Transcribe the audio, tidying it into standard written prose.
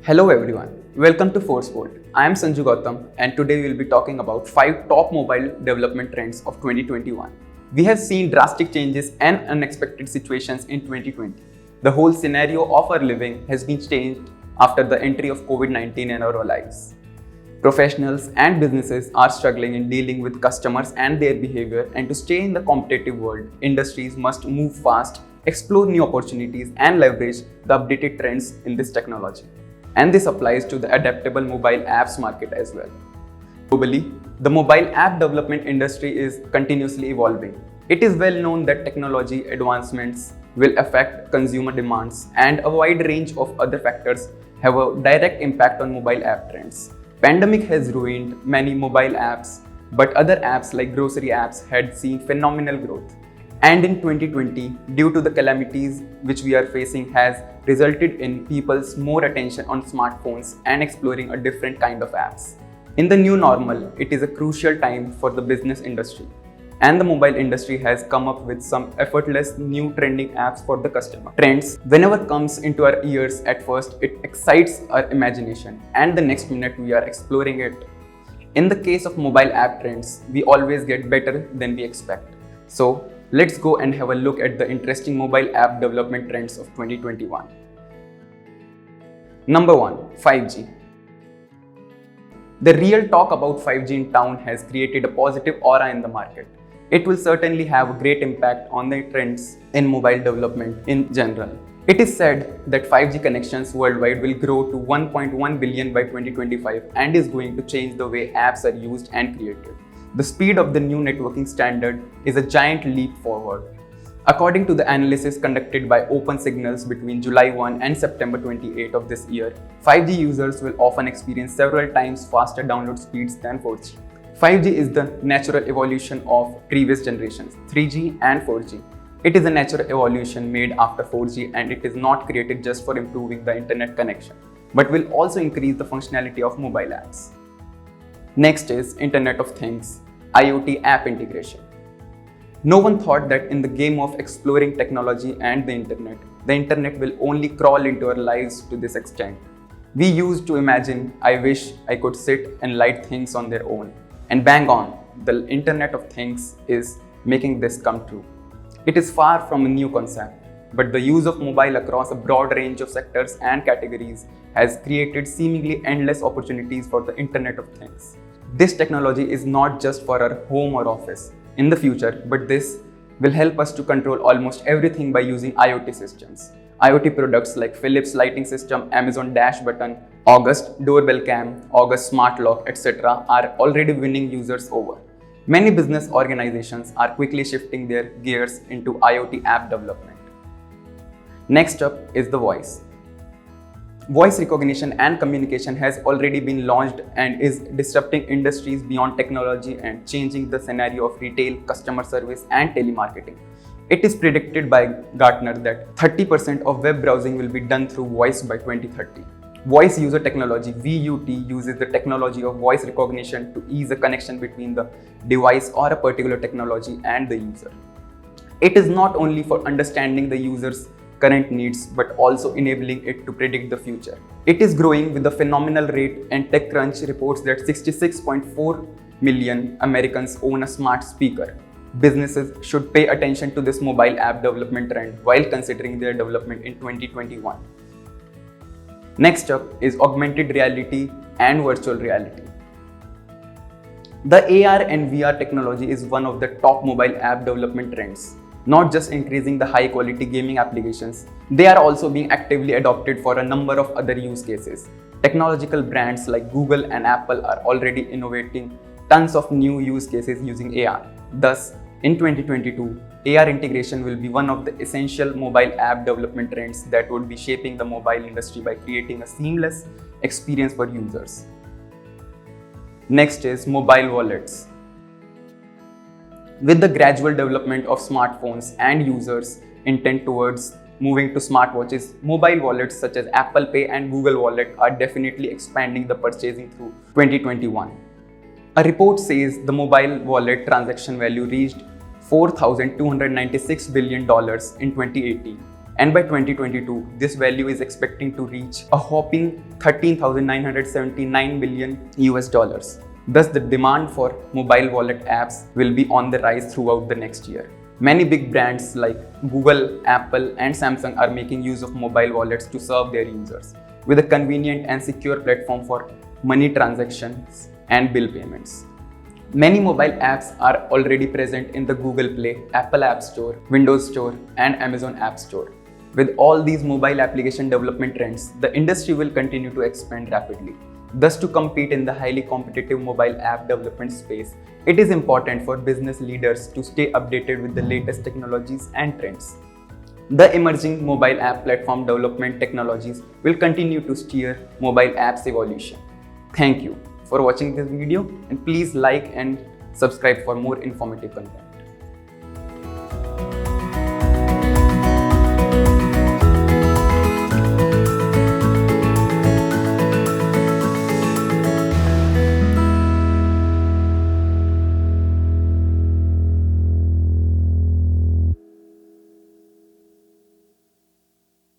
Hello everyone, welcome to ForceVolt. I am Sanju Gautam and today we will be talking about 5 top mobile development trends of 2021. We have seen drastic changes and unexpected situations in 2020. The whole scenario of our living has been changed after the entry of COVID-19 in our lives. Professionals and businesses are struggling in dealing with customers and their behavior, and to stay in the competitive world, industries must move fast, explore new opportunities and leverage the updated trends in this technology. And this applies to the adaptable mobile apps market as well. Globally, the mobile app development industry is continuously evolving. It is well known that technology advancements will affect consumer demands, and a wide range of other factors have a direct impact on mobile app trends. Pandemic has ruined many mobile apps, but other apps like grocery apps had seen phenomenal growth. And in 2020, due to the calamities which we are facing, has resulted in people's more attention on smartphones and exploring a different kind of apps. In the new normal, it is a crucial time for the business industry. And the mobile industry has come up with some effortless new trending apps for the customer. Trends, whenever comes into our ears at first, it excites our imagination, and the next minute we are exploring it. In the case of mobile app trends, we always get better than we expect. So, let's go and have a look at the interesting mobile app development trends of 2021. Number 1. 5G. The real talk about 5G in town has created a positive aura in the market. It will certainly have a great impact on the trends in mobile development in general. It is said that 5G connections worldwide will grow to 1.1 billion by 2025 and is going to change the way apps are used and created. The speed of the new networking standard is a giant leap forward. According to the analysis conducted by OpenSignals between July 1 and September 28 of this year, 5G users will often experience several times faster download speeds than 4G. 5G is the natural evolution of previous generations, 3G and 4G. It is a natural evolution made after 4G, and it is not created just for improving the internet connection, but will also increase the functionality of mobile apps. Next is Internet of Things, IoT app integration. No one thought that in the game of exploring technology and the internet will only crawl into our lives to this extent. We used to imagine, I wish I could sit and light things on their own. And bang on, the Internet of Things is making this come true. It is far from a new concept, but the use of mobile across a broad range of sectors and categories has created seemingly endless opportunities for the Internet of Things. This technology is not just for our home or office in the future, but this will help us to control almost everything by using IoT systems. IoT products like Philips lighting system, Amazon Dash button, August doorbell cam, August smart lock, etc. are already winning users over. Many business organizations are quickly shifting their gears into IoT app development. Next up is the voice. Voice recognition and communication has already been launched and is disrupting industries beyond technology and changing the scenario of retail, customer service, and telemarketing. It is predicted by Gartner that 30% of web browsing will be done through voice by 2030. Voice user technology, VUT, uses the technology of voice recognition to ease the connection between the device or a particular technology and the user. It is not only for understanding the user's current needs, but also enabling it to predict the future. It is growing with a phenomenal rate, and TechCrunch reports that 66.4 million Americans own a smart speaker. Businesses should pay attention to this mobile app development trend while considering their development in 2021. Next up is augmented reality and virtual reality. The AR and VR technology is one of the top mobile app development trends. Not just increasing the high quality gaming applications, they are also being actively adopted for a number of other use cases. Technological brands like Google and Apple are already innovating tons of new use cases using AR. Thus, in 2022, AR integration will be one of the essential mobile app development trends that would be shaping the mobile industry by creating a seamless experience for users. Next is mobile wallets. With the gradual development of smartphones and users' intent towards moving to smartwatches, mobile wallets such as Apple Pay and Google Wallet are definitely expanding the purchasing through 2021. A report says the mobile wallet transaction value reached $4,296 billion in 2018 And by 2022, this value is expecting to reach a whopping 13,979 billion US dollars. Thus, the demand for mobile wallet apps will be on the rise throughout the next year. Many big brands like Google, Apple, and Samsung are making use of mobile wallets to serve their users with a convenient and secure platform for money transactions and bill payments. Many mobile apps are already present in the Google Play, Apple App Store, Windows Store, and Amazon App Store. With all these mobile application development trends, the industry will continue to expand rapidly. Thus, to compete in the highly competitive mobile app development space, it is important for business leaders to stay updated with the latest technologies and trends. The emerging mobile app platform development technologies will continue to steer mobile apps evolution. Thank you for watching this video, and please like and subscribe for more informative content.